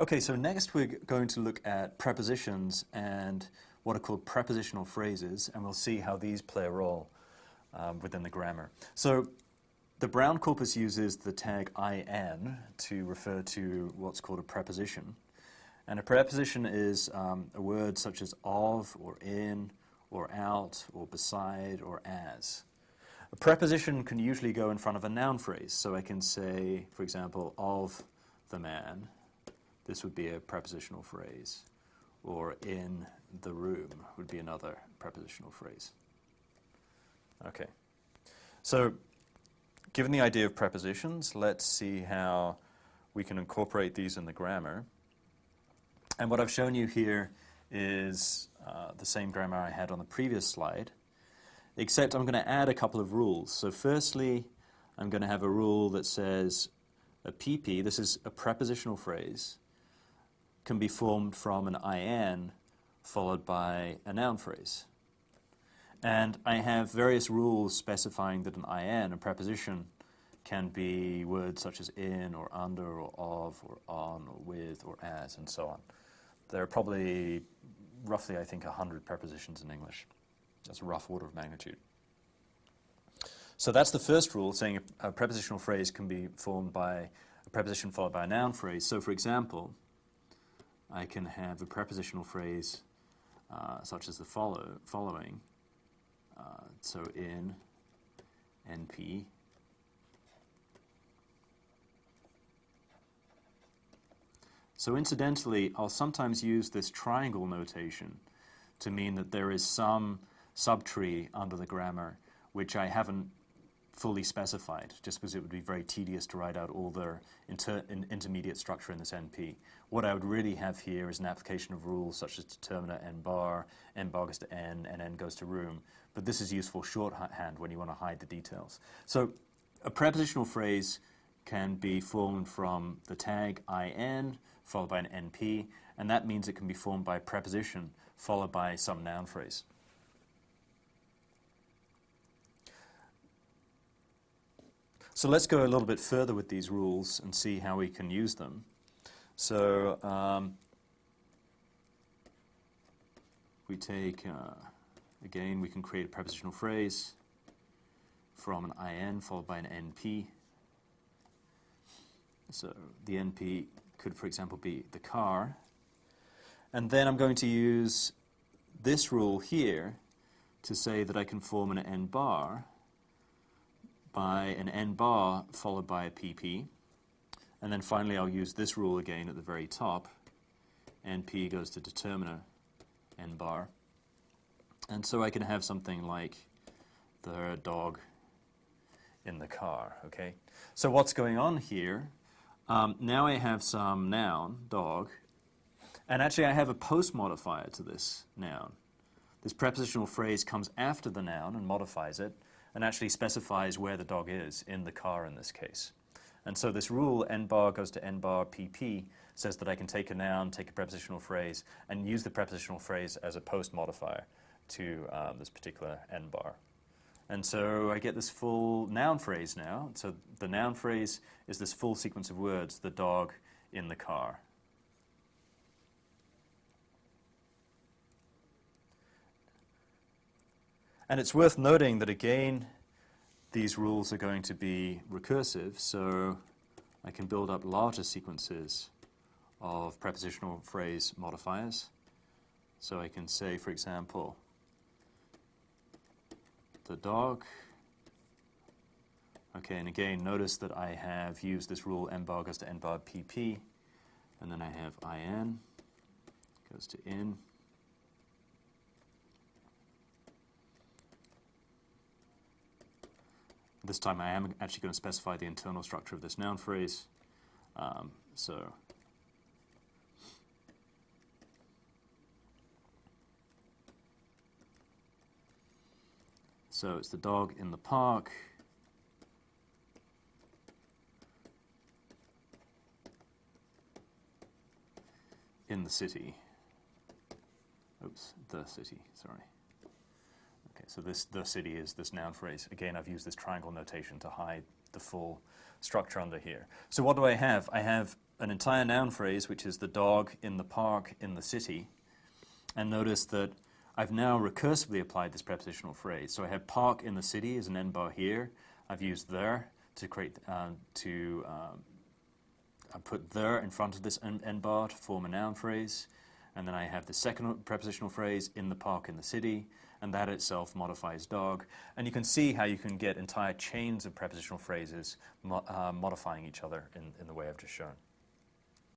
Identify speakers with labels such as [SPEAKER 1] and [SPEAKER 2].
[SPEAKER 1] Okay, so next we're going to look at prepositions and what are called prepositional phrases, and we'll see how these play a role within the grammar. So the Brown corpus uses the tag in to refer to what's called a preposition. And a preposition is a word such as of, or in, or out, or beside, or as. A preposition can usually go in front of a noun phrase. So I can say, for example, of the man. This would be a prepositional phrase. Or in the room would be another prepositional phrase. Okay. So given the idea of prepositions, let's see how we can incorporate these in the grammar. And what I've shown you here is the same grammar I had on the previous slide, except I'm going to add a couple of rules. So firstly, I'm going to have a rule that says a PP, this is a prepositional phrase, can be formed from an in followed by a noun phrase. And I have various rules specifying that an in, a preposition, can be words such as in, or under, or of, or on, or with, or as, and so on. There are probably, roughly, I think, 100 prepositions in English. That's a rough order of magnitude. So that's the first rule, saying a prepositional phrase can be formed by a preposition followed by a noun phrase. So, for example, I can have a prepositional phrase such as the following. So in, NP, so incidentally, I'll sometimes use this triangle notation to mean that there is some subtree under the grammar which I haven't fully specified, just because it would be very tedious to write out all the intermediate structure in this NP. What I would really have here is an application of rules such as determiner n bar goes to n, and n goes to room. But this is useful shorthand when you want to hide the details. So a prepositional phrase can be formed from the tag in followed by an NP, and that means it can be formed by a preposition followed by some noun phrase. So let's go a little bit further with these rules and see how we can use them. So we take, again, we can create a prepositional phrase from an in followed by an NP. So the NP could, for example, be the car. And then I'm going to use this rule here to say that I can form an n bar by an n bar followed by a PP. And then finally I'll use this rule again at the very top. NP goes to determiner n bar. And so I can have something like the dog in the car, okay? So what's going on here? Now I have some noun, dog, and actually I have a post modifier to this noun. This prepositional phrase comes after the noun and modifies it, and actually specifies where the dog is, in the car in this case. And so this rule, n bar goes to n bar PP, says that I can take a noun, take a prepositional phrase, and use the prepositional phrase as a post modifier to this particular n bar. And so I get this full noun phrase now. So the noun phrase is this full sequence of words, the dog in the car. And it's worth noting that, again, these rules are going to be recursive, so I can build up larger sequences of prepositional phrase modifiers. So I can say, for example, the dog. Okay, and again, notice that I have used this rule n bar goes to n bar PP, and then I have in goes to in. This time I am actually going to specify the internal structure of this noun phrase. So it's the dog in the park. In the city. Oops, the city, sorry. Okay, so the city is this noun phrase. Again, I've used this triangle notation to hide the full structure under here. So what do I have? I have an entire noun phrase, which is the dog in the park in the city. And notice that I've now recursively applied this prepositional phrase. So I have park in the city as an end bar here. I've used there to create, I put there in front of this end bar to form a noun phrase. And then I have the second prepositional phrase, in the park in the city, and that itself modifies dog. And you can see how you can get entire chains of prepositional phrases modifying each other in the way I've just shown.